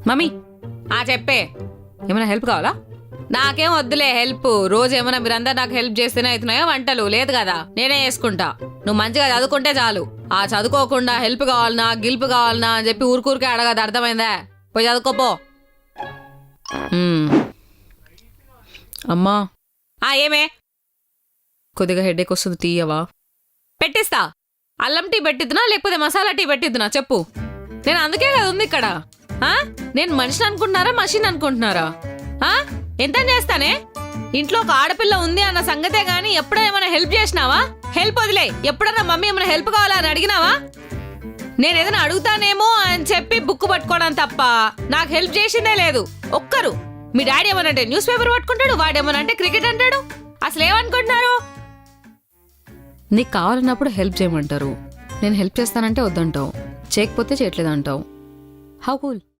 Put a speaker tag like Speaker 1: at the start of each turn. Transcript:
Speaker 1: Mummy చెప్పే ఏమైనా help కావాలా? నాకేం వద్దులే హెల్ప్. రోజు ఏమైనా మీరందరు నాకు హెల్ప్ చేస్తేనే అవుతున్నాయో వంటలు? లేదు కదా, నేనే చేసుకుంటా. నువ్వు మంచిగా చదువుకుంటే చాలు. చదువుకోకుండా హెల్ప్ కావాలనా గిల్ప్ కావాలనా అని చెప్పి ఊరికే అడగదు, అర్థమైందా? పోయి చదువుకోపో. అమ్మా ఏమే? కొద్దిగా హెడేక్ వస్తుంది, తీయవా? పెట్టిస్తా. అల్లం టీ పెట్టిద్దునా లేకపోతే మసాలా టీ పెట్టిద్దునా చెప్పు. నేను అందుకే కదా ఉంది ఇక్కడ. నేను మనిషిని అనుకుంటున్నారా మషిన్ అనుకుంటున్నారా? ఎంత చేస్తానే? ఇంట్లో ఒక ఆడపిల్ల ఉంది అన్న సంగతే గాని ఎప్పుడైనా ఏమైనా హెల్ప్ చేసినావా? హెల్ప్ వదిలే. ఎప్పుడన్నా మమ్మీ ఏమైనా హెల్ప్ కావాలా అని అడిగినావా? నేను ఏదైనా అడుగుతానేమో అని చెప్పి బుక్ పట్టుకోవడం తప్ప నాకు హెల్ప్ చేసిందే లేదు ఒక్కరు. మీ డాడీ ఏమనంటే న్యూస్ పేపర్ పట్టుకుంటాడు, వాడేమనంటే క్రికెట్ అంటాడు. అసలు ఏమనుకుంటున్నారు? నీకు కావాలన్నప్పుడు హెల్ప్ చేయమంటారు, నేను హెల్ప్ చేస్తానంటే వద్దంటావు, చేయకపోతే చేయట్లేదు అంటావు. How cool.